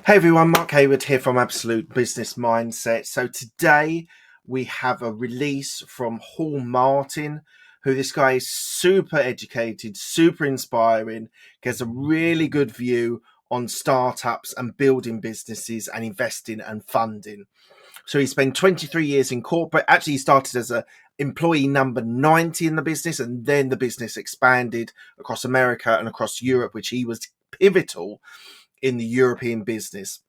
Hey everyone, Mark Hayward here from Absolute Business Mindset. So today we have a release from Hall Martin, who this guy is super educated, super inspiring, gets a really good view on startups and building businesses and investing and funding. So he spent 23 years in corporate. Actually, he started as a employee number 90 in the business, and then the business expanded across America and across Europe, which he was pivotal in the European business.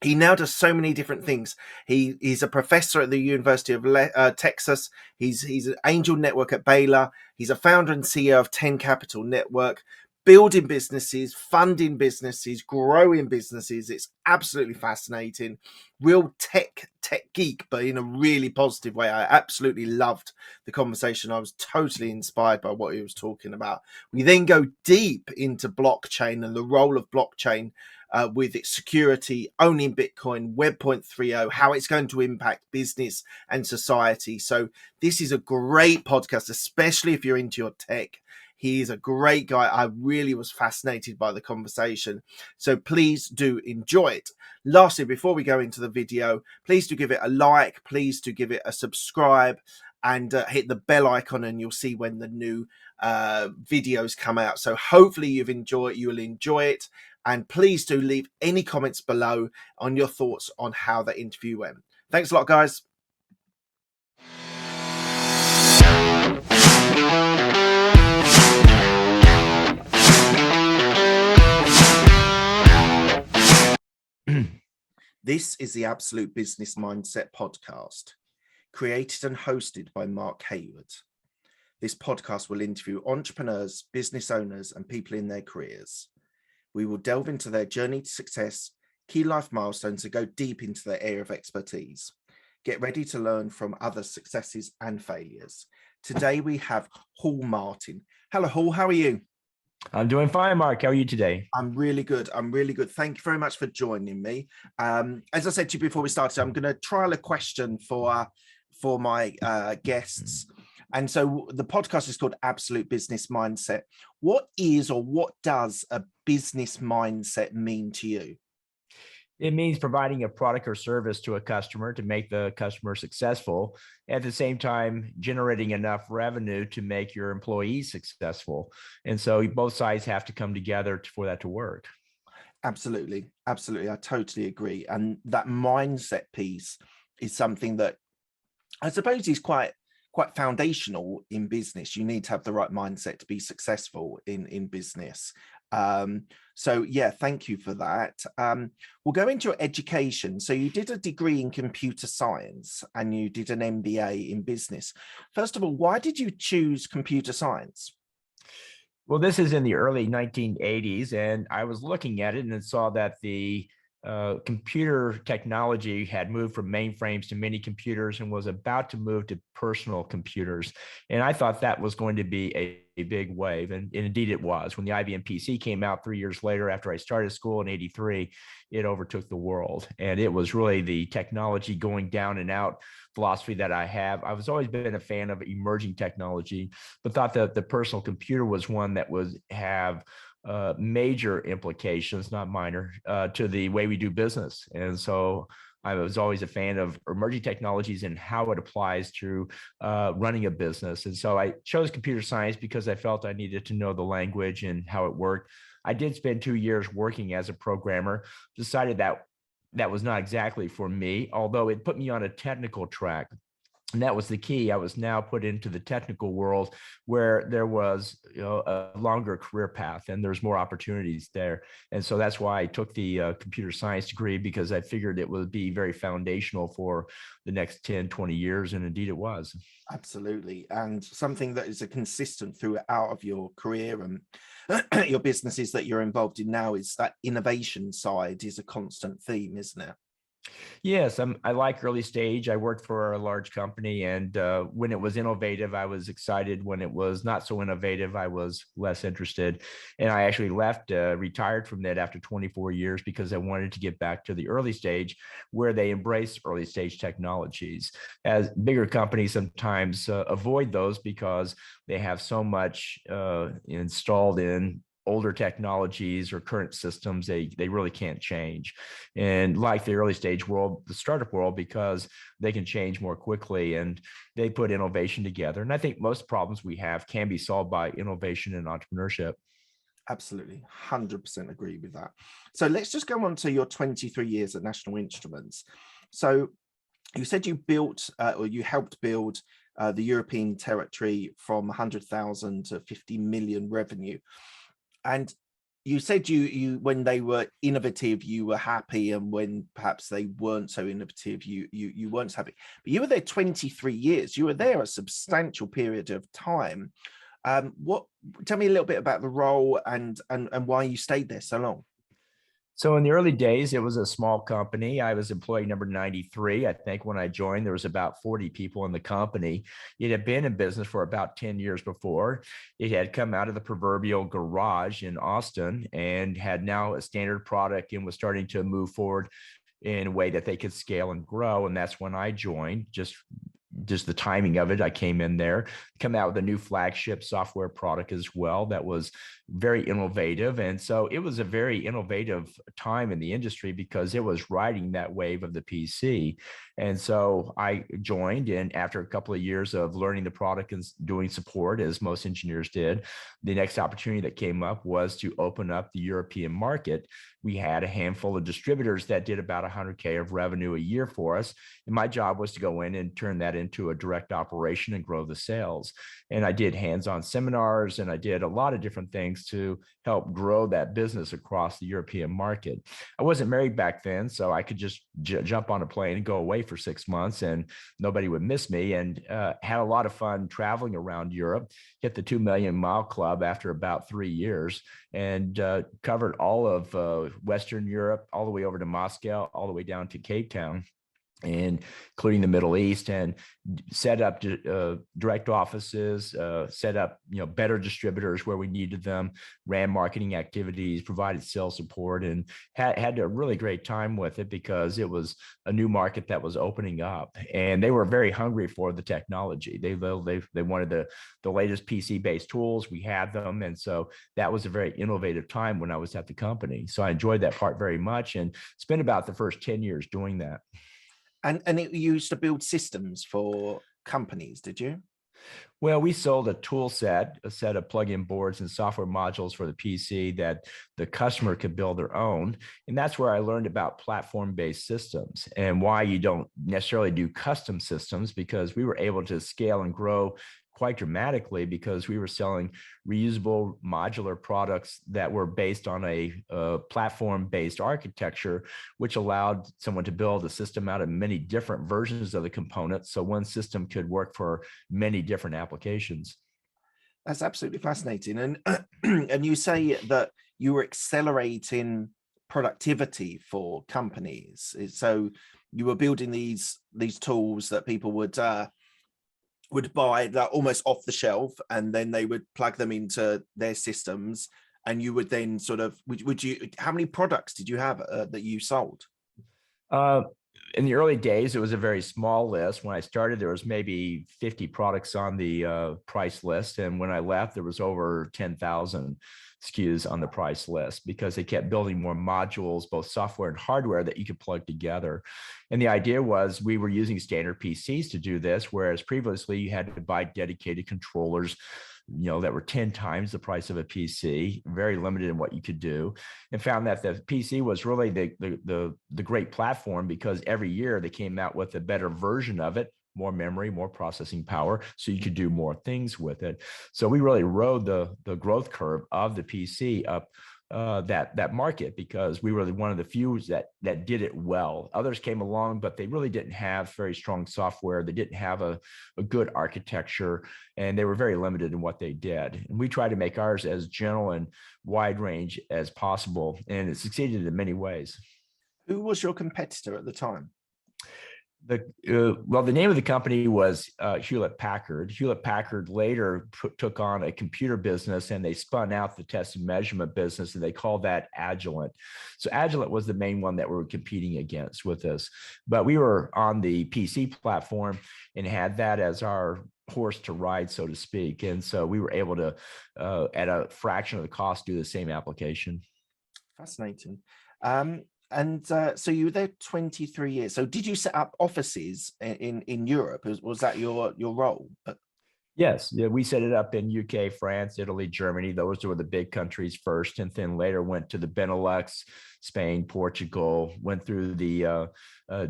He now does so many different things. He's a professor at the University of Texas. He's an angel network at Baylar. He's a founder and CEO of 10 Capital Network, building businesses, funding businesses, growing businesses. It's absolutely fascinating. Real tech geek, but in a really positive way. I absolutely loved the conversation. I was totally inspired by what he was talking about. We then go deep into blockchain and the role of blockchain with its security, owning Bitcoin, Web 3.0, how it's going to impact business and society. So this is a great podcast, especially if you're into your tech. He's a great guy. I really was fascinated by the conversation. So please do enjoy it. Lastly, before we go into the video, please do give it a like. Please do give it a subscribe and hit the bell icon and you'll see when the new videos come out. So hopefully you'll enjoy it. And please do leave any comments below on your thoughts on how the interview went. Thanks a lot, guys. This is the Absolute Business Mindset podcast, created and hosted by Mark Hayward. This podcast will interview entrepreneurs, business owners, and people in their careers. We will delve into their journey to success, key life milestones, and go deep into their area of expertise. Get ready to learn from other successes and failures. Today we have Hall Martin. Hello, Hall. How are you? I'm doing fine, Mark. How are you today? I'm really good. Thank you very much for joining me. As I said to you before we started, I'm going to trial a question for my guests. And so the podcast is called Absolute Business Mindset. What is or what does a business mindset mean to you? It means providing a product or service to a customer to make the customer successful, at the same time generating enough revenue to make your employees successful. And so both sides have to come together for that to work. Absolutely. I totally agree. And that mindset piece is something that I suppose is quite foundational in business. You need to have the right mindset to be successful in business. So yeah, thank you for that. We'll go into your education. So you did a degree in computer science and you did an MBA in business. First of all, why did you choose computer science? Well, this is in the early 1980s, and I was looking at it and saw that the computer technology had moved from mainframes to mini computers and was about to move to personal computers. And I thought that was going to be a big wave. And indeed it was. When the IBM PC came out 3 years later, after I started school in 83, it overtook the world. And it was really the technology going down and out philosophy that I have. I've always been a fan of emerging technology, but thought that the personal computer was one that would have major implications, not minor, to the way we do business. And so I was always a fan of emerging technologies and how it applies to running a business. And so I chose computer science because I felt I needed to know the language and how it worked. I did spend 2 years working as a programmer, decided that that was not exactly for me, although it put me on a technical track. And that was the key. I was now put into the technical world where there was, a longer career path and there's more opportunities there. And so that's why I took the computer science degree, because I figured it would be very foundational for the next 10, 20 years. And indeed it was. Absolutely. And something that is a consistent throughout of your career and your businesses that you're involved in now is that innovation side is a constant theme, isn't it? Yes, I like early stage. I worked for a large company, and when it was innovative, I was excited. When it was not so innovative, I was less interested. And I actually left, retired from that after 24 years because I wanted to get back to the early stage where they embrace early stage technologies. As bigger companies sometimes avoid those because they have so much installed in older technologies or current systems, they really can't change. And like the early stage world, the startup world, because they can change more quickly and they put innovation together. And I think most problems we have can be solved by innovation and entrepreneurship. Absolutely, 100% agree with that. So let's just go on to your 23 years at National Instruments. So you said you built or you helped build the European territory from 100,000 to 50 million revenue. And you said you when they were innovative, you were happy, and when perhaps they weren't so innovative, you weren't happy. But you were there 23 years. You were there a substantial period of time. What Tell me a little bit about the role and why you stayed there so long. So in the early days, it was a small company. I was employee number 93. I think when I joined, there was about 40 people in the company. It had been in business for about 10 years before. It had come out of the proverbial garage in Austin and had now a standard product and was starting to move forward in a way that they could scale and grow. And that's when I joined, just the timing of it. I came in there, come out with a new flagship software product as well that was very innovative. And so it was a very innovative time in the industry because it was riding that wave of the PC. And so I joined, and after a couple of years of learning the product and doing support, as most engineers did, the next opportunity that came up was to open up the European market. We had a handful of distributors that did about 100K of revenue a year for us. And my job was to go in and turn that into a direct operation and grow the sales. And I did hands-on seminars, and I did a lot of different things to help grow that business across the European market. I wasn't married back then, so I could just jump on a plane and go away for 6 months and nobody would miss me, and had a lot of fun traveling around Europe, hit the 2 million mile club after about 3 years, and covered all of Western Europe, all the way over to Moscow, all the way down to Cape Town, and including the Middle East, and set up direct offices, set up better distributors where we needed them, ran marketing activities, provided sales support, and had a really great time with it because it was a new market that was opening up, and they were very hungry for the technology. They wanted the latest PC based tools. We had them, and so that was a very innovative time when I was at the company. So I enjoyed that part very much, and spent about the first 10 years doing that. And it used to build systems for companies, did you? Well, we sold a set of plug-in boards and software modules for the PC that the customer could build their own. And that's where I learned about platform-based systems and why you don't necessarily do custom systems, because we were able to scale and grow quite dramatically because we were selling reusable modular products that were based on a platform-based architecture, which allowed someone to build a system out of many different versions of the components. So one system could work for many different applications. That's absolutely fascinating. And and you say that you were accelerating productivity for companies. So you were building these tools that people would buy that almost off the shelf, and then they would plug them into their systems, and you would then sort of would you how many products did you have that you sold? Uh, in the early days, it was a very small list. When I started, there was maybe 50 products on the price list. And when I left, there was over 10,000 SKUs on the price list because they kept building more modules, both software and hardware, that you could plug together. And the idea was we were using standard PCs to do this, whereas previously you had to buy dedicated controllers, that were 10 times the price of a PC, very limited in what you could do, and found that the PC was really the great platform because every year they came out with a better version of it, more memory, more processing power, so you could do more things with it. So we really rode the growth curve of the PC up that market because we were one of the few that did it well. Others came along, but they really didn't have very strong software. They didn't have a good architecture, and they were very limited in what they did. And we tried to make ours as general and wide range as possible, and it succeeded in many ways. Who was your competitor at the time? The name of the company was Hewlett Packard. Hewlett Packard later took on a computer business, and they spun out the test and measurement business, and they called that Agilent. So Agilent was the main one that we were competing against with us. But we were on the PC platform and had that as our horse to ride, so to speak. And so we were able to, at a fraction of the cost, do the same application. Fascinating. So you were there 23 years. So did you set up offices in Europe? Was that your role? Yes, yeah, we set it up in UK, France, Italy, Germany. Those were the big countries first, and then later went to the Benelux, Spain, Portugal, went through the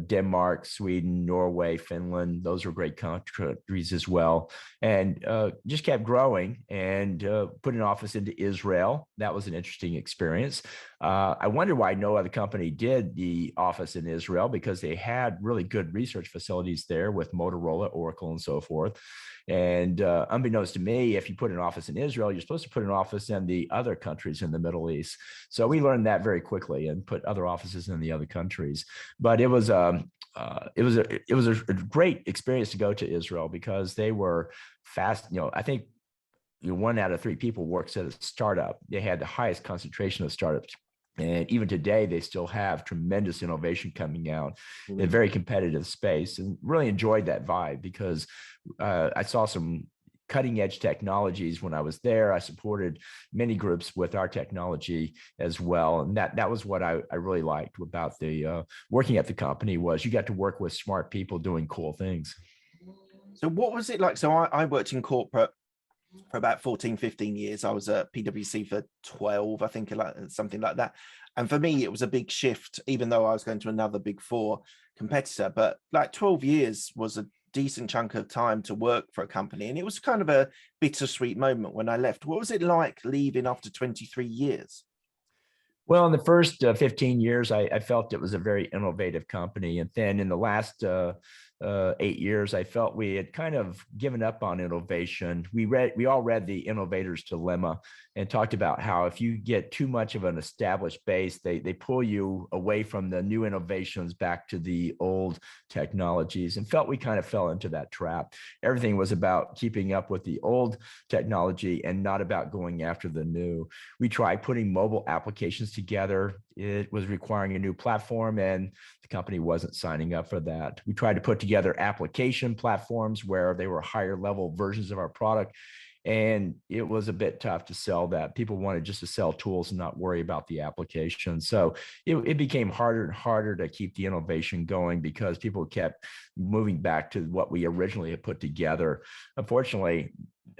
Denmark, Sweden, Norway, Finland. Those were great countries as well, and just kept growing and put an office into Israel. That was an interesting experience. I wonder why no other company did the office in Israel, because they had really good research facilities there with Motorola, Oracle, and so forth. And unbeknownst to me, if you put an office in Israel, you're supposed to put an office in the other countries in the Middle East. So we learned that very quickly and put other offices in the other countries. But it was a great experience to go to Israel, because they were fast. I think 1 out of 3 people works at a startup. They had the highest concentration of startups. And even today, they still have tremendous innovation coming out in a very competitive space, and really enjoyed that vibe, because I saw some cutting edge technologies when I was there. I supported many groups with our technology as well. And that was what I really liked about the working at the company, was you got to work with smart people doing cool things. So what was it like? So I worked in corporate for about 14, 15 years. I was at PwC for 12, I think, something like that. And for me, it was a big shift, even though I was going to another big 4 competitor. But like 12 years was a decent chunk of time to work for a company. And it was kind of a bittersweet moment when I left. What was it like leaving after 23 years? Well, in the first 15 years, I felt it was a very innovative company. And then in the last 8 years, I felt we had kind of given up on innovation. We all read the Innovator's Dilemma, and talked about how if you get too much of an established base, they pull you away from the new innovations back to the old technologies, and felt we kind of fell into that trap. Everything was about keeping up with the old technology and not about going after the new. We tried putting mobile applications together. It was requiring a new platform, and the company wasn't signing up for that. We tried to put together application platforms where they were higher level versions of our product, and it was a bit tough to sell that. People wanted just to sell tools and not worry about the application. So it became harder and harder to keep the innovation going, because people kept moving back to what we originally had put together. Unfortunately,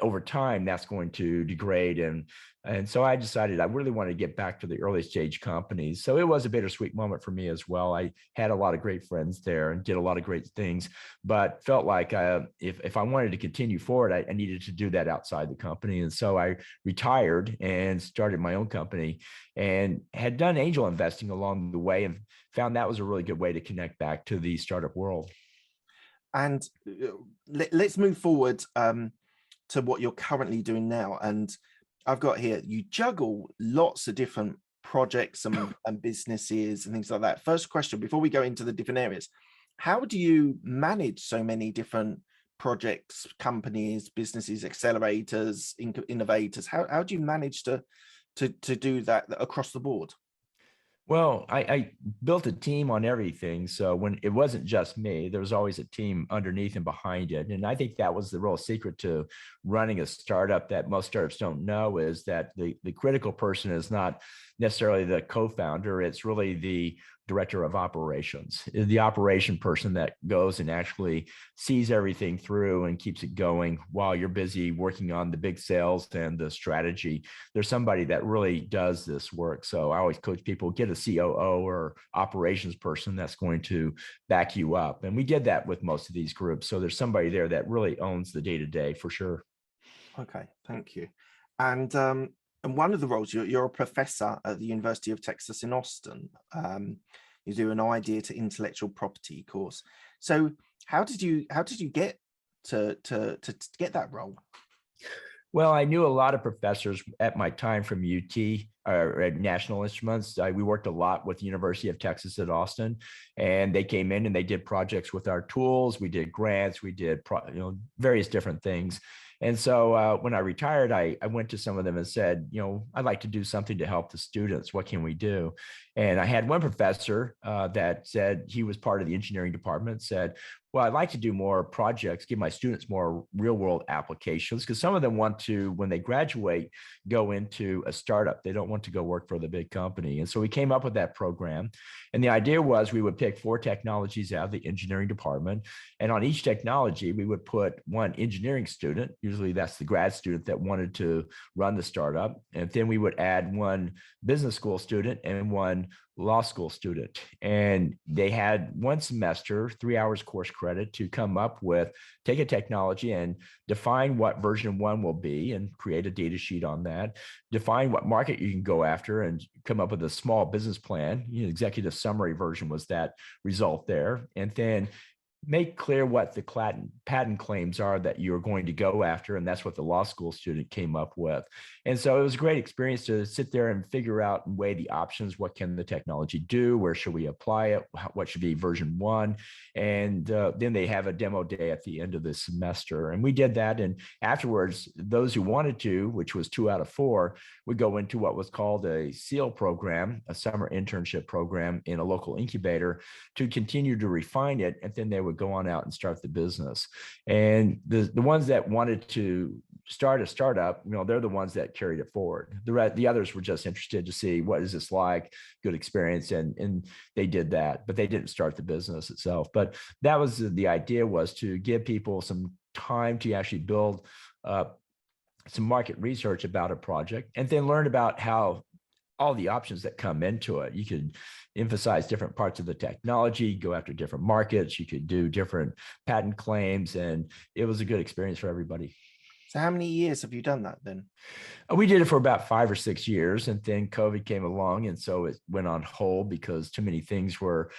over time, that's going to degrade. And so I decided I really wanted to get back to the early stage companies. So it was a bittersweet moment for me as well. I had a lot of great friends there and did a lot of great things, but felt like if I wanted to continue forward, I needed to do that outside the company. And so I retired and started my own company, and had done angel investing along the way, and found that was a really good way to connect back to the startup world. And let's move forward to what you're currently doing now. And I've got here, you juggle lots of different projects and businesses and things like that. First question, before we go into the different areas, how do you manage so many different projects, companies, businesses, accelerators, innovators? How do you manage to do that across the board? Well, I built a team on everything. So when it wasn't just me, there was always a team underneath and behind it. And I think that was the real secret to running a startup that most startups don't know, is that the critical person is not necessarily the co-founder. It's really the director of operations, the operation person that goes and actually sees everything through and keeps it going while you're busy working on the big sales and the strategy. There's somebody that really does this work. So I always coach people, get a COO or operations person that's going to back you up. And we did that with most of these groups. So there's somebody there that really owns the day-to-day for sure. Okay, thank you. And one of the roles, you're a professor at the University of Texas in Austin. You do an idea to intellectual property course. So how did you get to get that role? Well, I knew a lot of professors at my time from UT. at National Instruments. We worked a lot with the University of Texas at Austin, and they came in and they did projects with our tools. We did grants, we did various different things. And so when I retired, I went to some of them and said, I'd like to do something to help the students. What can we do? And I had one professor that said, he was part of the engineering department, said, well, I'd like to do more projects, give my students more real world applications, because some of them want to, when they graduate, go into a startup. They don't want to go work for the big company. And so we came up with that program. And the idea was we would pick 4 technologies out of the engineering department. And on each technology, we would put one engineering student, usually that's the grad student that wanted to run the startup. And then we would add one business school student and one law school student. And they had one semester, 3 hours course credit to come up with, take a technology and define what version 1 will be and create a data sheet on that, define what market you can go after and come up with a small business plan. Executive summary version was that result there. And then make clear what the patent claims are that you're going to go after. And that's what the law school student came up with. And so it was a great experience to sit there and figure out and weigh the options. What can the technology do? Where should we apply it? What should be version 1? And then they have a demo day at the end of the semester. And we did that. And afterwards, those who wanted to, which was 2 out of 4, would go into what was called a SEAL program, a summer internship program in a local incubator, to continue to refine it. And then they would go on out and start the business. And the ones that wanted to start a startup, they're the ones that carried it forward. The others were just interested to see, what is this like? Good experience. And they did that, but they didn't start the business itself. But that was the idea, was to give people some time to actually build some market research about a project, and then learn about how all the options that come into it. You could emphasize different parts of the technology, go after different markets, you could do different patent claims, and it was a good experience for everybody. So how many years have you done that then? We did it for about 5 or 6 years, and then COVID came along, and so it went on hold because too many things were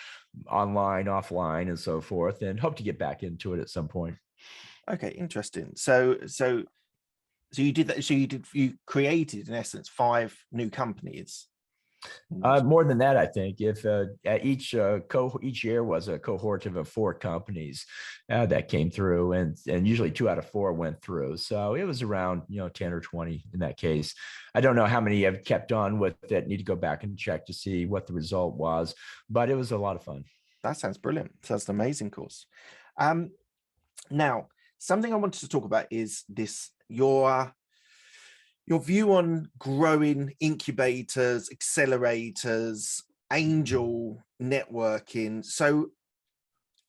online, offline, and so forth, and hope to get back into it at some point. Okay, interesting. So you did that. So you created, in essence, 5 new companies. More than that, I think. If each year was a cohort of 4 companies that came through, and usually 2 out of 4 went through. So it was around 10 or 20 in that case. I don't know how many have kept on with it. Need to go back and check to see what the result was, but it was a lot of fun. That sounds brilliant. Sounds an amazing course. Now, something I wanted to talk about is this your view on growing incubators, accelerators, angel networking. So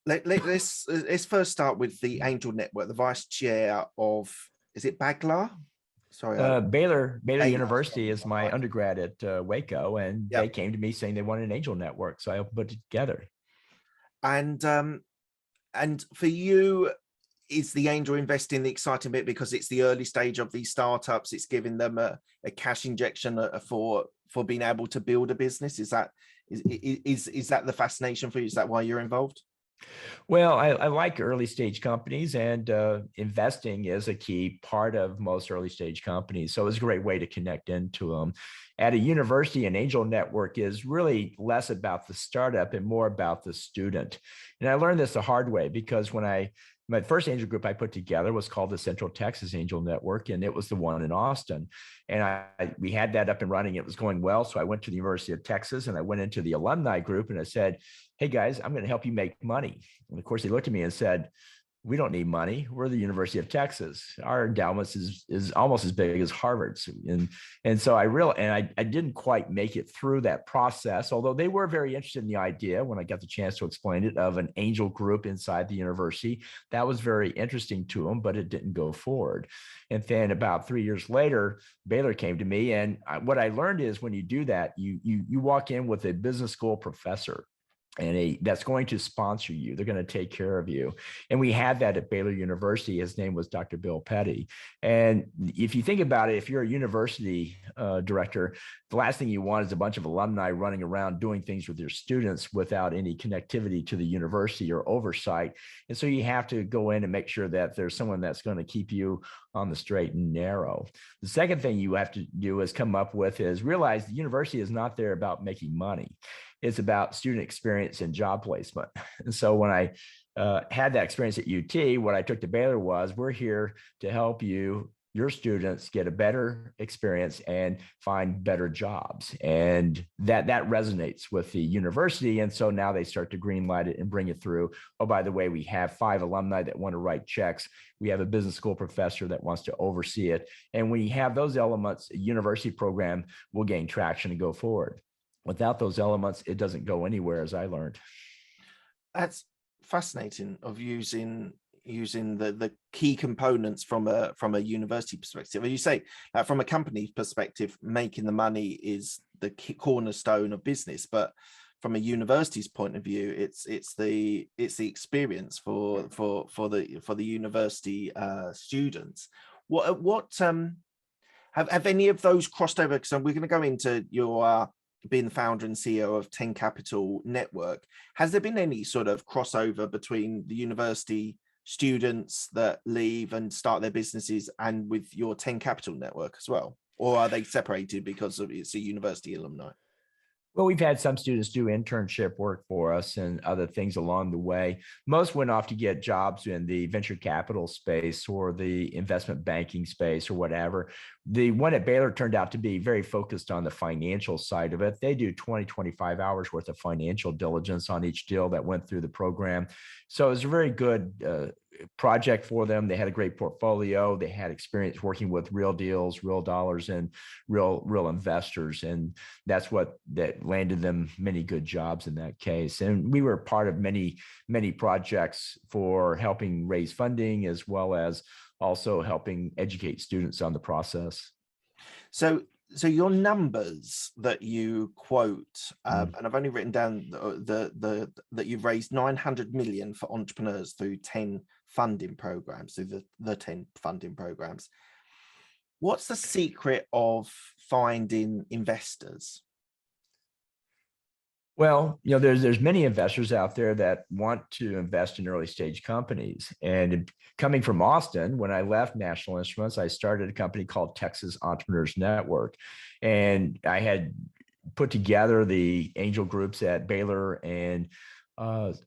let's first start with the angel network. The vice chair of, is it Baylar? Sorry, Baylar University is my right. undergrad at Waco, and Yep. they came to me saying they wanted an angel network, so I put it together. And for you, is the angel investing the exciting bit because it's the early stage of these startups? It's giving them a cash injection for being able to build a business. Is that the fascination for you? Is that why you're involved? Well, I like early stage companies, and investing is a key part of most early stage companies. So it's a great way to connect into them. At a university, an angel network is really less about the startup and more about the student. And I learned this the hard way, because my first angel group I put together was called the Central Texas Angel Network, and it was the one in Austin. And we had that up and running. It was going well. So I went to the University of Texas, and I went into the alumni group, and I said, hey guys, I'm going to help you make money. And of course, they looked at me and said, we don't need money. We're the University of Texas. Our endowments is almost as big as Harvard's. And so I didn't quite make it through that process, although they were very interested in the idea when I got the chance to explain it, of an angel group inside the university. That was very interesting to them, but it didn't go forward. And then about 3 years later, Baylar came to me. And what I learned is, when you do that, you walk in with a business school professor. and that's going to sponsor you. They're going to take care of you. And we had that at Baylor University. His name was Dr. Bill Petty. And if you think about it, if you're a university director, the last thing you want is a bunch of alumni running around doing things with their students without any connectivity to the university or oversight. And so you have to go in and make sure that there's someone that's going to keep you on the straight and narrow. The second thing you have to do is come up with is realize the university is not there about making money. It's about student experience and job placement. And so when I had that experience at UT, what I took to Baylor was, we're here to help you, your students, get a better experience and find better jobs. And that resonates with the university. And so now they start to greenlight it and bring it through. Oh, by the way, we have 5 alumni that want to write checks. We have a business school professor that wants to oversee it. And when you have those elements, a university program will gain traction and go forward. Without those elements, it doesn't go anywhere, as I learned. That's fascinating, of using the key components from a university perspective. As you say, from a company perspective, making the money is the cornerstone of business, but from a university's point of view, it's the experience for the university students. What have any of those crossed over? Because we're going to go into your being the founder and CEO of 10 Capital Network. Has there been any sort of crossover between the university students that leave and start their businesses and with your 10 Capital Network as well? Or are they separated because it's a university alumni? Well, we've had some students do internship work for us and other things along the way. Most went off to get jobs in the venture capital space or the investment banking space or whatever. The one at Baylor turned out to be very focused on the financial side of it. They do 20, 25 hours worth of financial diligence on each deal that went through the program. So it was a very good project for them. They had a great portfolio. They had experience working with real deals, real dollars, and real investors. And that's what that landed them many good jobs in that case. And we were part of many projects for helping raise funding, as well as also helping educate students on the process. So your numbers that you quote, and I've only written down that you've raised 900 million for entrepreneurs through 10 funding programs, through the 10 funding programs. What's the secret of finding investors? Well, there's many investors out there that want to invest in early stage companies. And coming from Austin, when I left National Instruments, I started a company called Texas Entrepreneurs Network. And I had put together the angel groups at Baylor and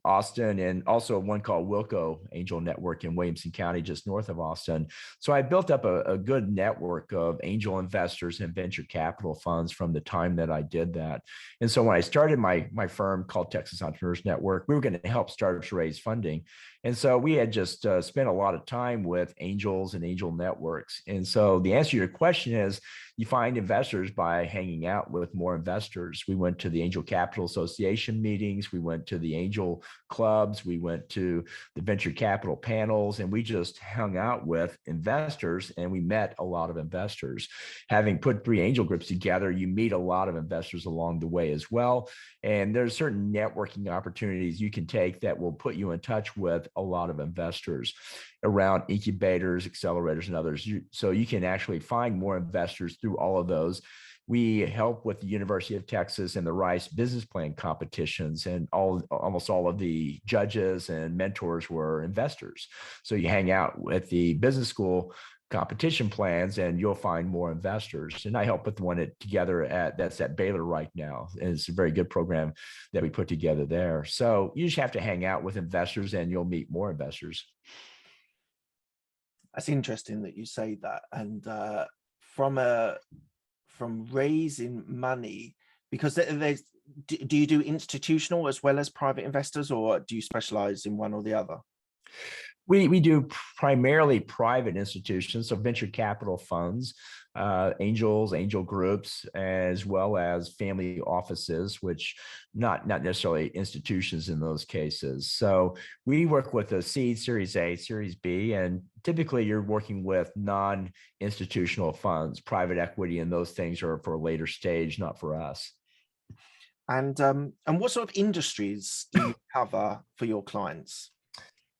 Austin, and also one called Wilco Angel Network in Williamson County, just north of Austin. So I built up a good network of angel investors and venture capital funds from the time that I did that. And so when I started my firm called Texas Entrepreneurs Network, we were going to help startups raise funding. And so we had just spent a lot of time with angels and angel networks. And so the answer to your question is, you find investors by hanging out with more investors. We went to the Angel Capital Association meetings. We went to the angel clubs. We went to the venture capital panels, and we just hung out with investors, and we met a lot of investors. Having put 3 angel groups together, you meet a lot of investors along the way as well. And there's certain networking opportunities you can take that will put you in touch with a lot of investors around incubators, accelerators, and others. So you can actually find more investors through all of those. We help with the University of Texas and the Rice business plan competitions, and almost all of the judges and mentors were investors. So you hang out with the business school competition plans and you'll find more investors. And I help with one that's at Baylor right now. And it's a very good program that we put together there. So you just have to hang out with investors and you'll meet more investors. That's interesting that you say that. And from raising money, because do you do institutional as well as private investors, or do you specialize in one or the other? We do primarily private institutions, so venture capital funds, angels, angel groups, as well as family offices, which not necessarily institutions in those cases. So we work with a seed, Series A, Series B, and typically you're working with non-institutional funds. Private equity and those things are for a later stage, not for us. And what sort of industries do you cover for your clients?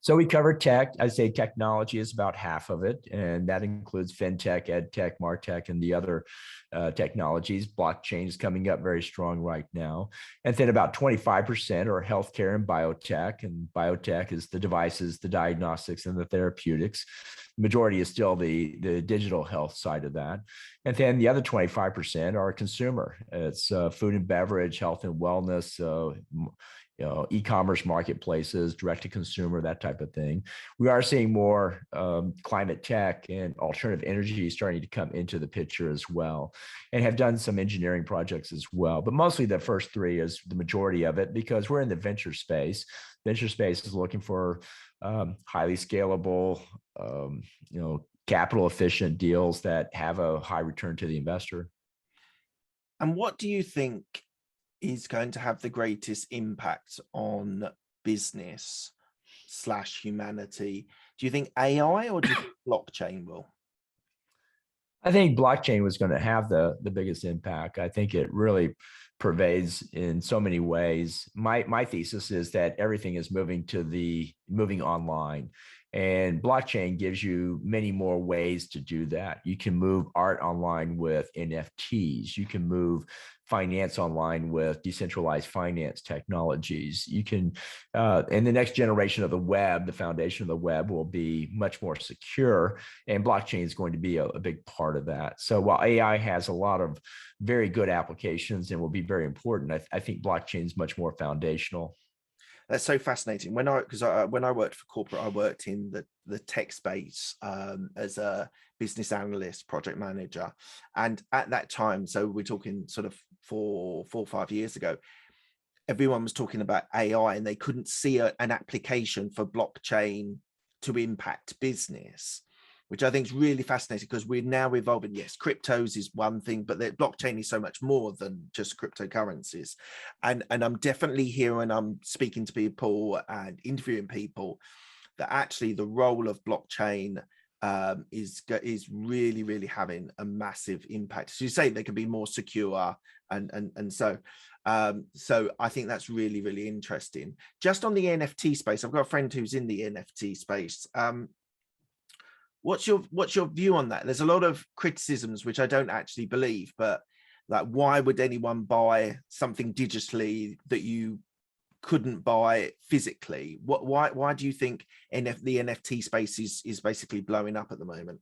So we cover tech. I'd say technology is about half of it, and that includes fintech, ed tech, martech, and the other technologies. Blockchain is coming up very strong right now. And then about 25% are healthcare and biotech. And biotech is the devices, the diagnostics, and the therapeutics. The majority is still the digital health side of that. And then the other 25% are consumer. It's food and beverage, health and wellness, e-commerce marketplaces, direct to consumer, that type of thing. We are seeing more climate tech and alternative energy starting to come into the picture as well, and have done some engineering projects as well. But mostly the first three is the majority of it, because we're in the venture space. Venture space is looking for highly scalable, capital efficient deals that have a high return to the investor. And what do you think is going to have the greatest impact on business / humanity? Do you think AI, or do you think blockchain will? I think blockchain was going to have the biggest impact. I think it really pervades in so many ways. My thesis is that everything is moving online, and blockchain gives you many more ways to do that. You can move art online with NFTs. You can move finance online with decentralized finance technologies. You can, and the next generation of the web, the foundation of the web, will be much more secure, and blockchain is going to be a big part of that. So while AI has a lot of very good applications and will be very important, I think blockchain is much more foundational. That's so fascinating. When I worked for corporate, I worked in the tech space as a business analyst, project manager, and at that time, so we're talking sort of 4 or 5 years ago, everyone was talking about AI, and they couldn't see an application for blockchain to impact business, which I think is really fascinating, because we're now evolving. Yes, cryptos is one thing, but the blockchain is so much more than just cryptocurrencies. And I'm definitely hearing, I'm speaking to people and interviewing people, that actually the role of blockchain is really, really having a massive impact. As you say, they can be more secure, and so I think that's really, really interesting. Just on the NFT space, I've got a friend who's in the NFT space. What's your view on that? There's a lot of criticisms, which I don't actually believe, but like, why would anyone buy something digitally that you couldn't buy physically? Why do you think the NFT space is basically blowing up at the moment?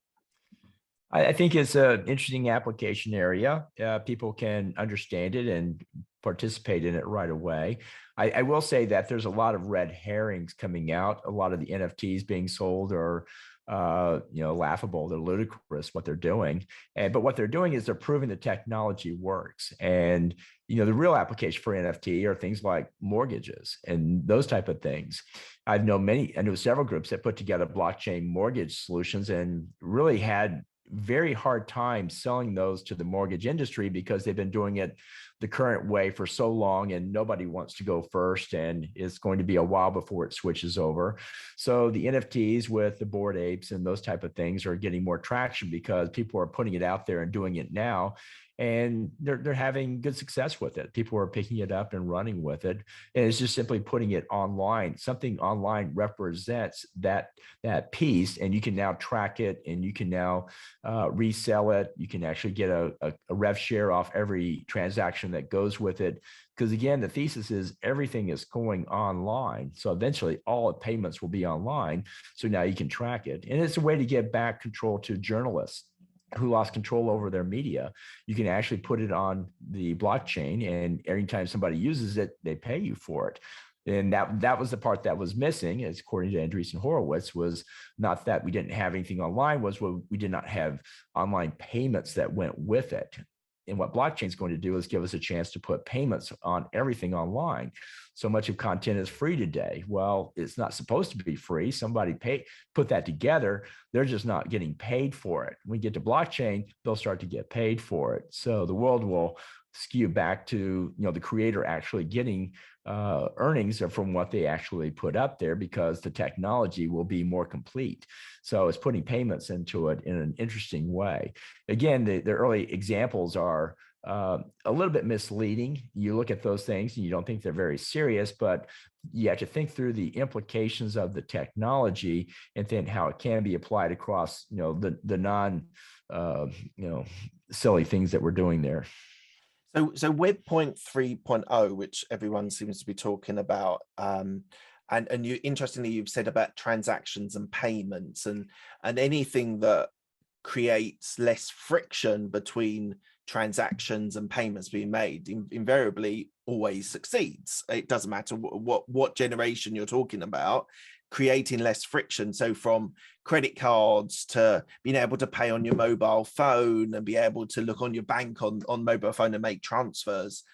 I think it's an interesting application area. People can understand it and participate in it right away. I will say that there's a lot of red herrings coming out. A lot of the NFTs being sold are laughable. They're ludicrous what they're doing. But what they're doing is they're proving the technology works. And the real application for NFT are things like mortgages and those type of things. I know several groups that put together blockchain mortgage solutions and really had very hard time selling those to the mortgage industry, because they've been doing it the current way for so long, and nobody wants to go first, and it's going to be a while before it switches over. So the NFTs with the Bored Apes and those type of things are getting more traction, because people are putting it out there and doing it now, and they're having good success with it. People are picking it up and running with it, and it's just simply putting it online. Something online represents that piece, and you can now track it, and you can now resell it. You can actually get a rev share off every transaction that goes with it, because again, the thesis is everything is going online, so eventually all payments will be online. So now you can track it, and it's a way to get back control to journalists who lost control over their media. You can actually put it on the blockchain, and every time somebody uses it, they pay you for it. And that was the part that was missing, as according to Andreessen Horowitz, was not that we didn't have anything online, was what we did not have online payments that went with it. And what blockchain is going to do is give us a chance to put payments on everything online. So much of content is free today. Well, it's not supposed to be free. Somebody put that together. They're just not getting paid for it. When we get to blockchain, they'll start to get paid for it. So the world will skew back to the creator actually getting earnings from what they actually put up there, because the technology will be more complete. So it's putting payments into it in an interesting way. Again, the early examples are a little bit misleading. You look at those things and you don't think they're very serious, but you have to think through the implications of the technology and then how it can be applied across, the non, silly things that we're doing there. So Web 3.0, which everyone seems to be talking about, and you interestingly you've said about transactions and payments and anything that creates less friction between transactions and payments being made invariably always succeeds. It doesn't matter what generation you're talking about, creating less friction. So from credit cards to being able to pay on your mobile phone and be able to look on your bank on mobile phone and make transfers,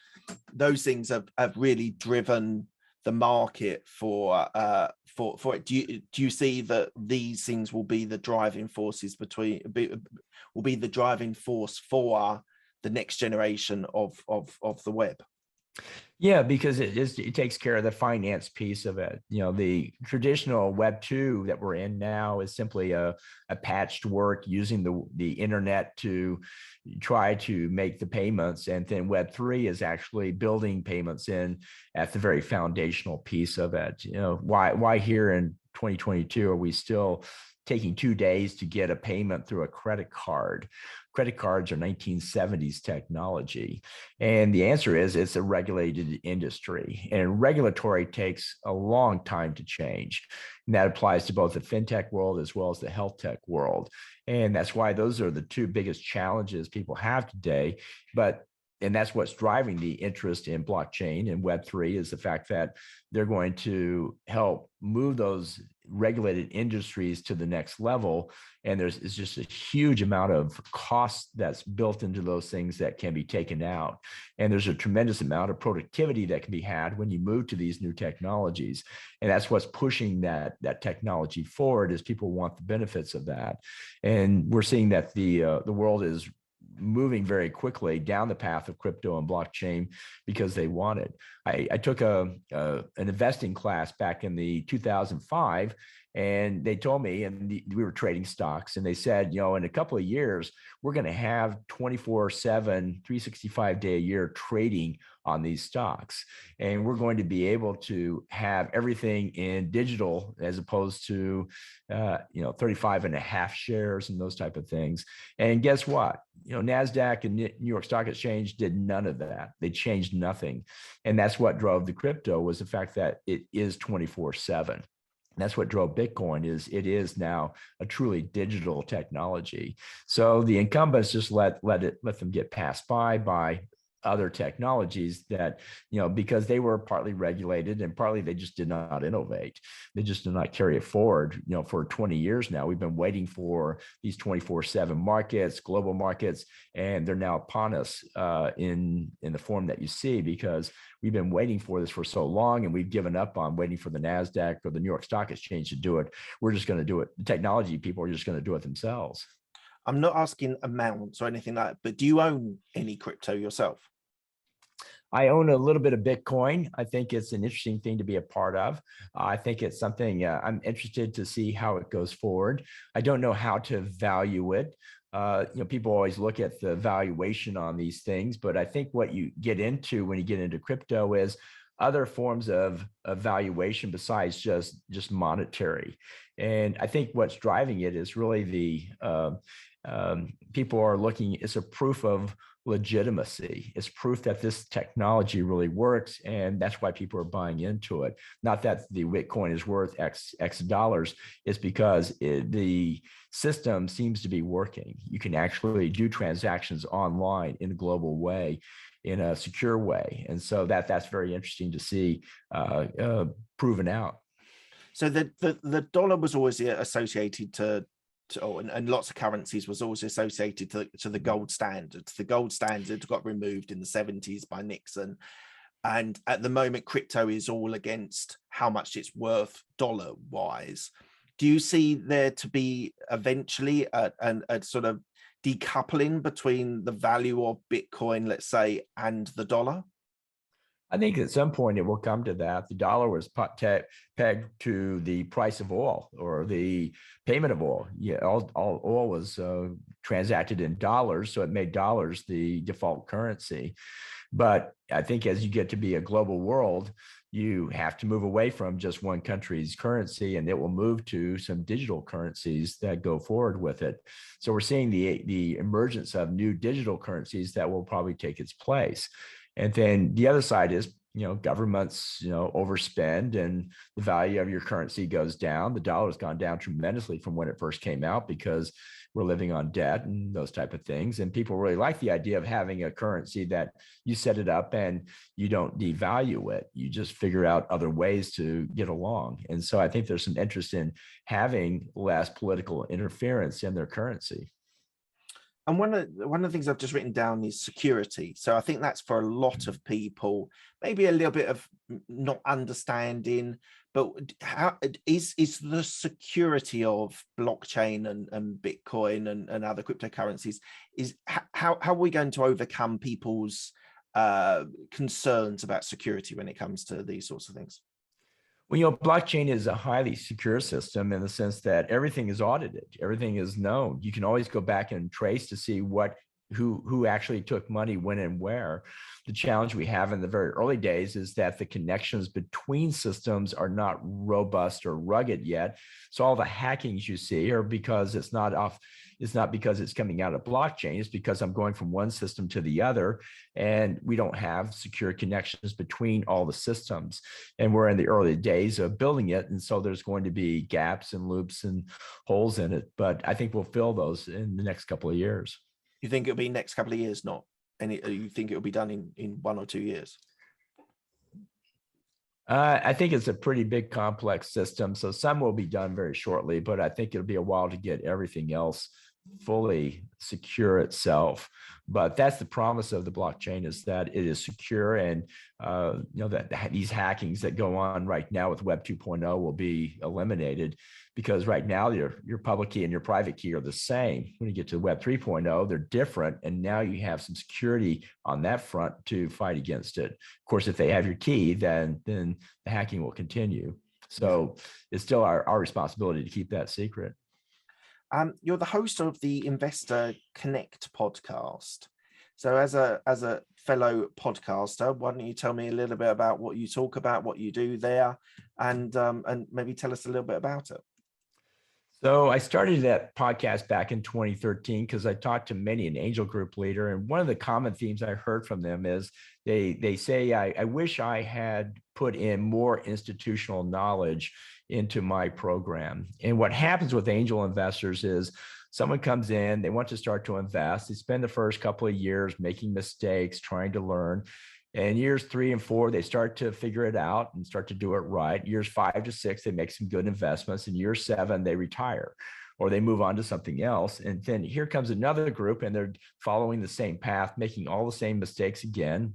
those things have really driven the market for it. Do you see that these things will be the driving forces will be the driving force for the next generation of the web? Yeah, because it takes care of the finance piece of it. The traditional Web 2 that we're in now is simply a patched work using the internet to try to make the payments. And then Web 3 is actually building payments in at the very foundational piece of it. Why here in 2022 are we still taking 2 days to get a payment through a credit card? Credit cards are 1970s technology. And the answer is it's a regulated industry, and regulatory takes a long time to change. And that applies to both the fintech world as well as the health tech world. And that's why those are the two biggest challenges people have today. And that's what's driving the interest in blockchain and Web3 is the fact that they're going to help move those regulated industries to the next level. And it's just a huge amount of cost that's built into those things that can be taken out. And there's a tremendous amount of productivity that can be had when you move to these new technologies. And that's what's pushing that technology forward, is people want the benefits of that. And we're seeing that the world is moving very quickly down the path of crypto and blockchain because they want it. I took an investing class back in the 2005, and they told me, and we were trading stocks, and they said, in a couple of years, we're going to have 24/7, 365-day a year trading on these stocks. And we're going to be able to have everything in digital as opposed to, 35 and a half shares and those type of things. And guess what? NASDAQ and New York Stock Exchange did none of that. They changed nothing. And that's what drove the crypto, was the fact that it is 24/7. That's what drove Bitcoin. It is now a truly digital technology. So the incumbents just let them get passed by other technologies that, because they were partly regulated and partly they just did not innovate. They just did not carry it forward. For 20 years now, we've been waiting for these 24/7 markets, global markets, and they're now upon us in the form that you see, because we've been waiting for this for so long, and we've given up on waiting for the NASDAQ or the New York Stock Exchange to do it. We're just going to do it. The technology people are just going to do it themselves. I'm not asking amounts or anything like that, but do you own any crypto yourself? I own a little bit of Bitcoin. I think it's an interesting thing to be a part of. I think it's something I'm interested to see how it goes forward. I don't know how to value it. People always look at the valuation on these things, but I think what you get into when you get into crypto is other forms of valuation besides just monetary. And I think what's driving it is really people are looking, it's a proof of legitimacy. It's proof that this technology really works, and that's why people are buying into it. Not that the Bitcoin is worth X dollars. It's because the system seems to be working. You can actually do transactions online in a global way, in a secure way, and so that's very interesting to see proven out. So the dollar was always associated and lots of currencies was always associated to the gold standard. The gold standard got removed in the 70s by Nixon. And at the moment, crypto is all against how much it's worth dollar wise. Do you see there to be eventually a sort of decoupling between the value of Bitcoin, let's say, and the dollar? I think at some point it will come to that. The dollar was pegged to the price of oil or the payment of oil. Yeah, all oil was transacted in dollars, so it made dollars the default currency. But I think as you get to be a global world, you have to move away from just one country's currency, and it will move to some digital currencies that go forward with it. So we're seeing the emergence of new digital currencies that will probably take its place. And then the other side is, governments, overspend and the value of your currency goes down. The dollar has gone down tremendously from when it first came out because we're living on debt and those type of things. And people really like the idea of having a currency that you set it up and you don't devalue it. You just figure out other ways to get along. And so I think there's some interest in having less political interference in their currency. And one of the things I've just written down is security. So I think that's for a lot of people, maybe a little bit of not understanding, but how is the security of blockchain and Bitcoin and other cryptocurrencies, is how are we going to overcome people's concerns about security when it comes to these sorts of things? Well, blockchain is a highly secure system in the sense that everything is audited, everything is known. You can always go back and trace to see who actually took money when and where. The challenge we have in the very early days is that the connections between systems are not robust or rugged yet. So all the hackings you see are because it's not because it's coming out of blockchain. It's because I'm going from one system to the other, and we don't have secure connections between all the systems. And we're in the early days of building it. And so there's going to be gaps and loops and holes in it. But I think we'll fill those in the next couple of years. You think it'll be next couple of years, not any? You think it'll be done in 1 or 2 years? I think it's a pretty big complex system. So some will be done very shortly, but I think it'll be a while to get everything else fully secure itself. But that's the promise of the blockchain, is that it is secure, and that these hackings that go on right now with Web 2.0 will be eliminated, because right now your public key and your private key are the same. When you get to Web 3.0, they're different, and now you have some security on that front to fight against it. Of course, if they have your key, then the hacking will continue. So it's still our responsibility to keep that secret. You're the host of the Investor Connect podcast. So as a fellow podcaster, why don't you tell me a little bit about what you talk about, what you do there, and maybe tell us a little bit about it. So I started that podcast back in 2013 because I talked to many an angel group leader, and one of the common themes I heard from them is they say, I wish I had put in more institutional knowledge into my program. And what happens with angel investors is someone comes in, they want to start to invest. They spend the first couple of years making mistakes, trying to learn. And years 3 and 4, they start to figure it out and start to do it right. Years 5 to 6, they make some good investments. And year 7, they retire or they move on to something else. And then here comes another group, and they're following the same path, making all the same mistakes again,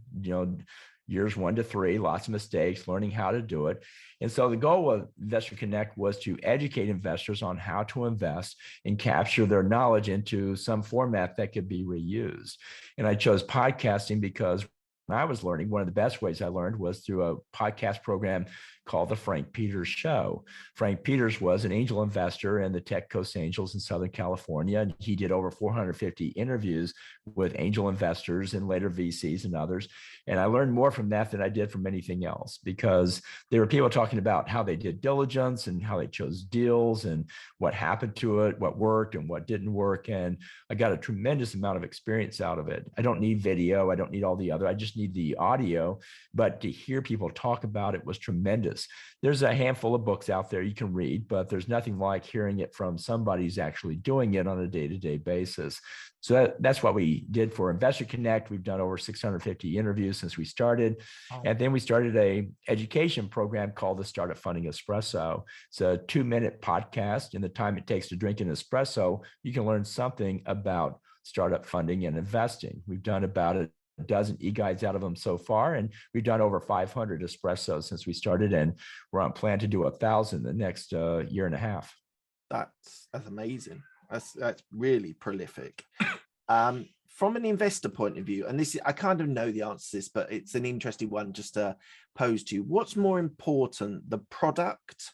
years 1 to 3, lots of mistakes, learning how to do it. And so the goal of Investor Connect was to educate investors on how to invest and capture their knowledge into some format that could be reused. And I chose podcasting because when I was learning, one of the best ways I learned was through a podcast program called The Frank Peters Show. Frank Peters was an angel investor in the Tech Coast Angels in Southern California. And he did over 450 interviews with angel investors and later VCs and others. And I learned more from that than I did from anything else, because there were people talking about how they did diligence and how they chose deals and what happened to it, what worked and what didn't work. And I got a tremendous amount of experience out of it. I don't need video. I don't need all the other. I just need the audio. But to hear people talk about it was tremendous. There's a handful of books out there you can read, but there's nothing like hearing it from somebody who's actually doing it on a day-to-day basis. So that's what we did for Investor Connect. We've done over 650 interviews since we started. Oh. And then we started a education program called the Startup Funding Espresso. It's a 2-minute podcast. In the time it takes to drink an espresso, you can learn something about startup funding and investing. We've done about a dozen e-guides out of them so far, and we've done over 500 espressos since we started, and we're on plan to do 1,000 the next year and a half. That's amazing. That's really prolific. From an investor point of view, and this is, I kind of know the answer to this, but it's an interesting one just to pose to you. What's more important, the product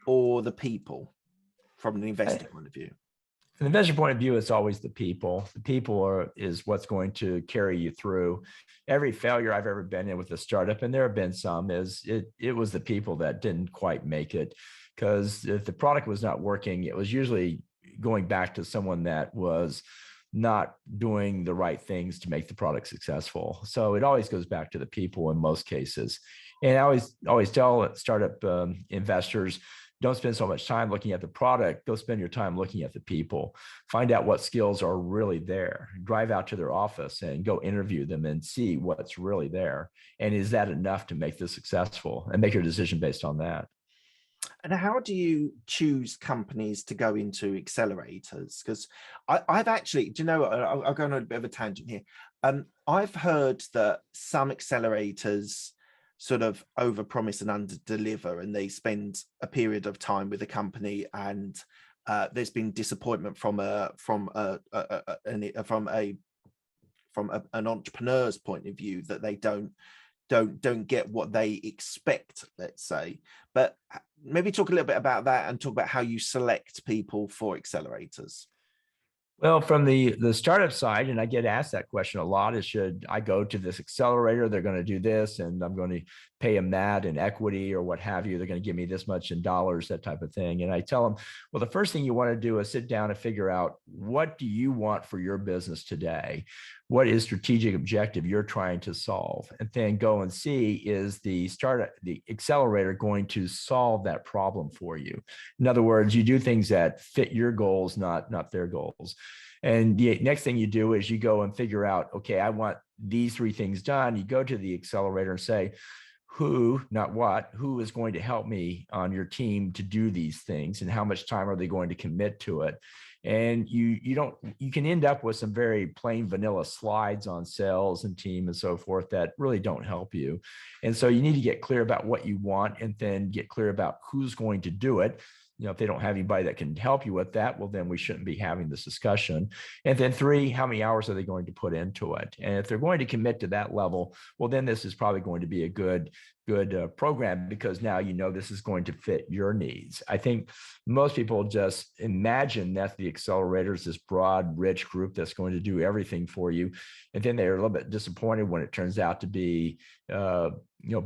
or the people, from an investor point of view? From the investor point of view, it's always the people. The people is what's going to carry you through. Every failure I've ever been in with a startup, and there have been some, it was the people that didn't quite make it. Because if the product was not working, it was usually going back to someone that was not doing the right things to make the product successful. So it always goes back to the people in most cases. And I always tell startup investors, don't spend so much time looking at the product. Go spend your time looking at the people. Find out what skills are really there. Drive out to their office and go interview them and see what's really there. And is that enough to make this successful? And make your decision based on that. And how do you choose companies to go into accelerators? Because I've actually, do you know, I'll go on a bit of a tangent here. I've heard that some accelerators sort of overpromise and underdeliver, and they spend a period of time with a company, and there's been disappointment from an entrepreneur's point of view, that they don't get what they expect, let's say. But maybe talk a little bit about that and talk about how you select people for accelerators. Well, from the startup side, and I get asked that question a lot, is should I go to this accelerator? They're going to do this, and I'm going to pay them that in equity or what have you. They're going to give me this much in dollars, that type of thing. And I tell them, well, the first thing you want to do is sit down and figure out, what do you want for your business today? What is strategic objective you're trying to solve? And then go and see, is the accelerator going to solve that problem for you? In other words, you do things that fit your goals, not their goals. And the next thing you do is you go and figure out, okay, I want these three things done. You go to the accelerator and say, who, not what, who is going to help me on your team to do these things, and how much time are they going to commit to it? And you can end up with some very plain vanilla slides on sales and team and so forth that really don't help you. And so you need to get clear about what you want, and then get clear about who's going to do it. If they don't have anybody that can help you with that, well, then we shouldn't be having this discussion. And then three, how many hours are they going to put into it? And if they're going to commit to that level, well, then this is probably going to be a good program, because now this is going to fit your needs. I think most people just imagine that the accelerator is this broad, rich group that's going to do everything for you, and then they're a little bit disappointed when it turns out to be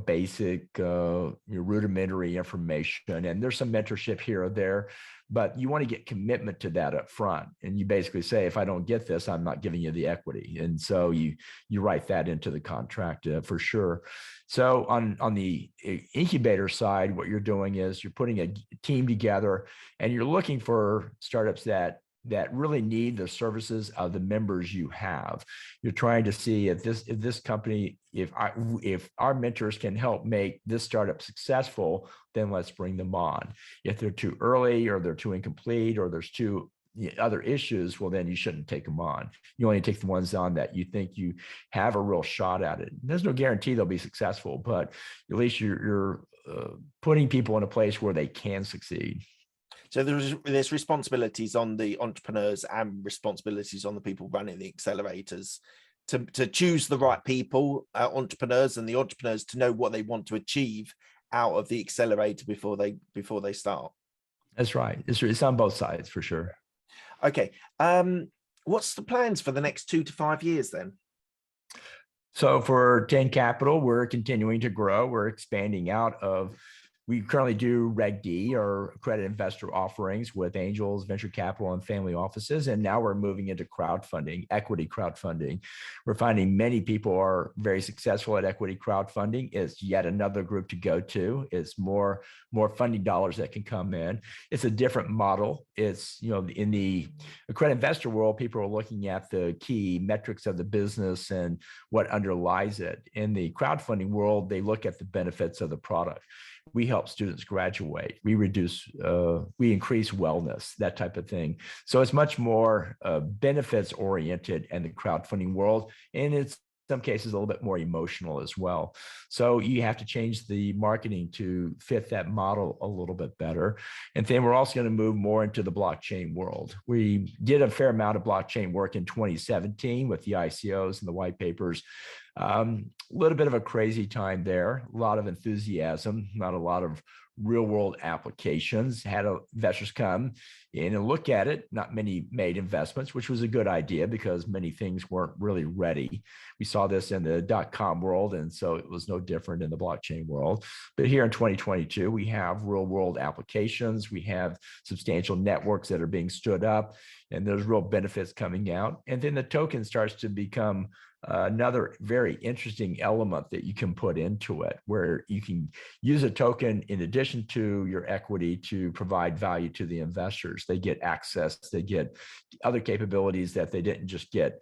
basic, rudimentary information. And there's some mentorship here or there, but you want to get commitment to that up front. And you basically say, if I don't get this, I'm not giving you the equity. And so you write that into the contract for sure. So on the incubator side, what you're doing is you're putting a team together, and you're looking for startups that really need the services of the members you have. You're trying to see if this company, if our mentors can help make this startup successful, then let's bring them on. If they're too early, or they're too incomplete, or there's too other issues, well, then you shouldn't take them on. You only take the ones on that you think you have a real shot at it. There's no guarantee they'll be successful, but at least you're putting people in a place where they can succeed. So there's responsibilities on the entrepreneurs and responsibilities on the people running the accelerators to choose the right people, entrepreneurs, and the entrepreneurs to know what they want to achieve out of the accelerator before they start. That's right. It's on both sides for sure. Okay. What's the plans for the next 2 to 5 years then? So for 10 Capital, we're continuing to grow. We're expanding out of, we currently do Reg D, or accredited investor offerings, with angels, venture capital, and family offices. And now we're moving into crowdfunding, equity crowdfunding. We're finding many people are very successful at equity crowdfunding. It's yet another group to go to. It's more funding dollars that can come in. It's a different model. It's, in the accredited investor world, people are looking at the key metrics of the business and what underlies it. In the crowdfunding world, they look at the benefits of the product. We help students graduate. We increase wellness, that type of thing. So it's much more benefits oriented in the crowdfunding world. And it's some cases a little bit more emotional as well. So you have to change the marketing to fit that model a little bit better. And then we're also going to move more into the blockchain world. We did a fair amount of blockchain work in 2017 with the ICOs and the white papers. A little bit of a crazy time there, a lot of enthusiasm, not a lot of real world applications. Had investors come in and look at it. Not many made investments, which was a good idea because many things weren't really ready. We saw this in the .com world, and so it was no different in the blockchain world. But here in 2022, we have real world applications. We have substantial networks that are being stood up, and there's real benefits coming out. And then the token starts to become another very interesting element that you can put into it, where you can use a token in addition to your equity to provide value to the investors. They get access, they get other capabilities that they didn't just get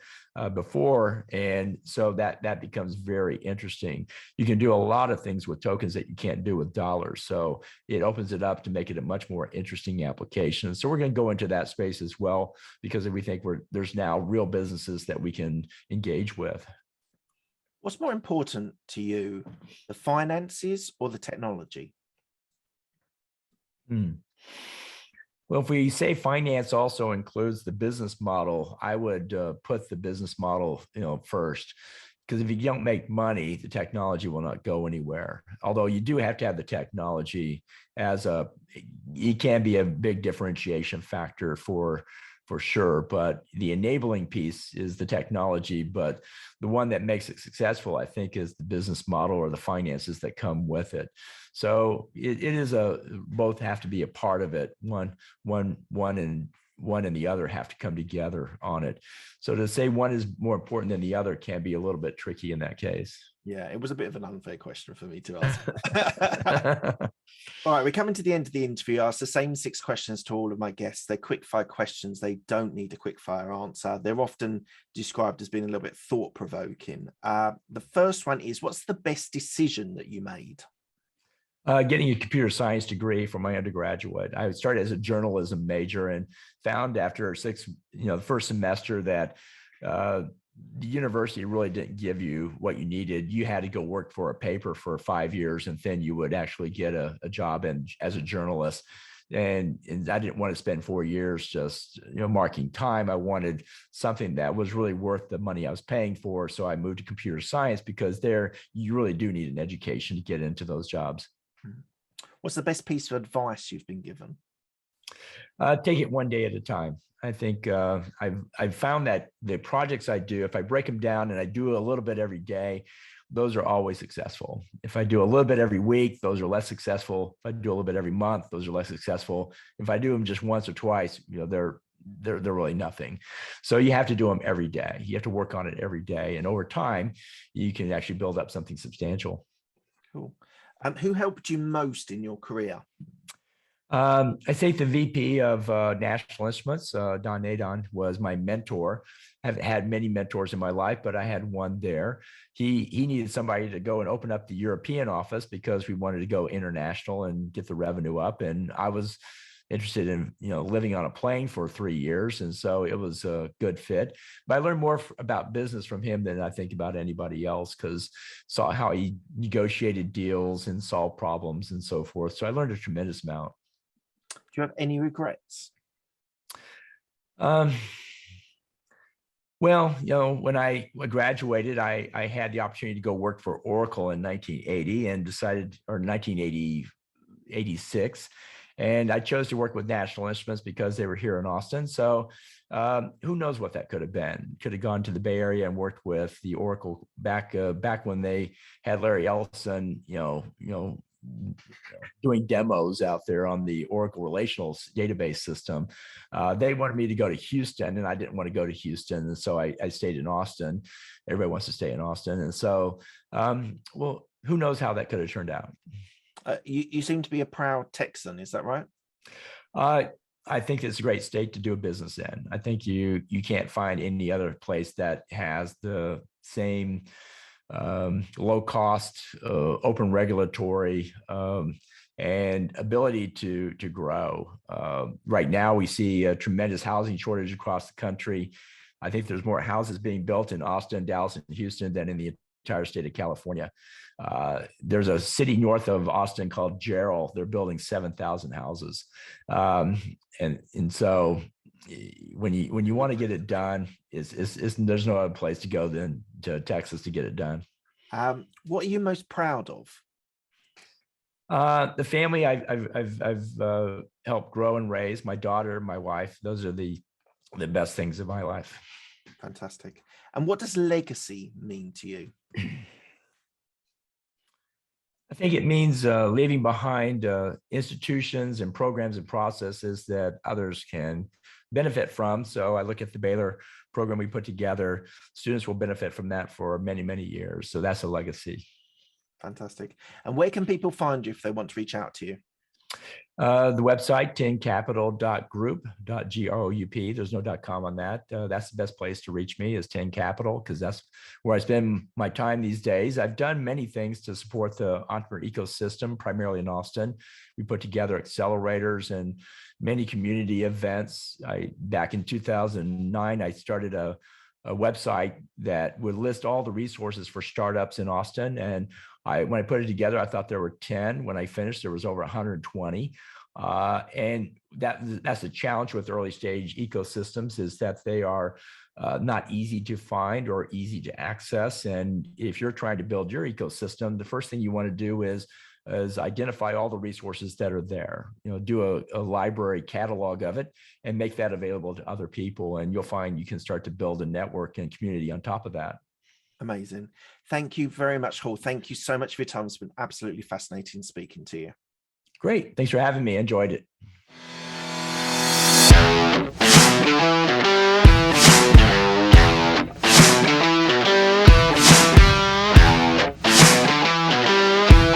before. And so that becomes very interesting. You can do a lot of things with tokens that you can't do with dollars. So it opens it up to make it a much more interesting application. So we're going to go into that space as well, because we think there's now real businesses that we can engage with. What's more important to you, the finances or the technology? Well, if we say finance also includes the business model, I would put the business model, first, because if you don't make money, the technology will not go anywhere. Although you do have to have the technology it can be a big differentiation factor for sure, but the enabling piece is the technology. But the one that makes it successful, I think, is the business model or the finances that come with it. So it is both have to be a part of it. One and the other have to come together on it. So to say one is more important than the other can be a little bit tricky in that case. Yeah, it was a bit of an unfair question for me to ask. All right, we're coming to the end of the interview. I ask the same 6 questions to all of my guests. They're quick-fire questions. They don't need a quick-fire answer. They're often described as being a little bit thought-provoking. The first one is, what's the best decision that you made? Getting a computer science degree for my undergraduate. I started as a journalism major and found after the first semester that the university really didn't give you what you needed. You had to go work for a paper for 5 years, and then you would actually get a job as a journalist. And I didn't want to spend 4 years just marking time. I wanted something that was really worth the money I was paying for. So I moved to computer science, because there you really do need an education to get into those jobs. What's the best piece of advice you've been given? Take it one day at a time. I think I've found that the projects I do, if I break them down and I do a little bit every day, those are always successful. If I do a little bit every week, those are less successful. If I do a little bit every month, those are less successful. If I do them just once or twice, they're really nothing. So you have to do them every day. You have to work on it every day, and over time, you can actually build up something substantial. Cool. Who helped you most in your career? I think the VP of National Instruments, Don Nadon, was my mentor. I've had many mentors in my life, but I had one there. He needed somebody to go and open up the European office because we wanted to go international and get the revenue up. And I was interested in living on a plane for 3 years, and so it was a good fit. But I learned more about business from him than I think about anybody else, because saw how he negotiated deals and solved problems and so forth. So I learned a tremendous amount. Do you have any regrets? Well, when I graduated, I had the opportunity to go work for Oracle in 1980 and or 1986. And I chose to work with National Instruments because they were here in Austin. So who knows what that could have been? Could have gone to the Bay Area and worked with the Oracle back when they had Larry Ellison, doing demos out there on the Oracle relational database system. They wanted me to go to Houston, and I didn't want to go to Houston. And so I stayed in Austin. Everybody wants to stay in Austin. And so, well, who knows how that could have turned out? You seem to be a proud Texan. Is that right? I think it's a great state to do a business in. I think you can't find any other place that has the same low cost, open regulatory, and ability to grow. Right now, we see a tremendous housing shortage across the country. I think there's more houses being built in Austin, Dallas, and Houston than in the entire state of California. There's a city north of Austin called Jarrell. They're building 7,000 houses. And so when you want to get it done, there's no other place to go than to Texas to get it done. What are you most proud of? The family I've helped grow and raise, my daughter, my wife. Those are the best things in my life. Fantastic. And what does legacy mean to you? I think it means leaving behind institutions and programs and processes that others can benefit from. So I look at the Baylar program we put together. Students will benefit from that for many, many years. So that's a legacy. Fantastic. And where can people find you if they want to reach out to you? The website, tincapital.group.group. There's no .com on that. That's the best place to reach me is 10 Capital, because that's where I spend my time these days. I've done many things to support the entrepreneur ecosystem, primarily in Austin. We put together accelerators and many community events. Back in 2009, I started a website that would list all the resources for startups in Austin. And when I put it together, I thought there were 10. When I finished, there was over 120. And that's a challenge with early stage ecosystems, is that they are not easy to find or easy to access. And if you're trying to build your ecosystem, the first thing you want to do is identify all the resources that are there, do a library catalog of it and make that available to other people. And you'll find you can start to build a network and community on top of that. Amazing. Thank you very much, Hall. Thank you so much for your time. It's been absolutely fascinating speaking to you. Great. Thanks for having me. I enjoyed it.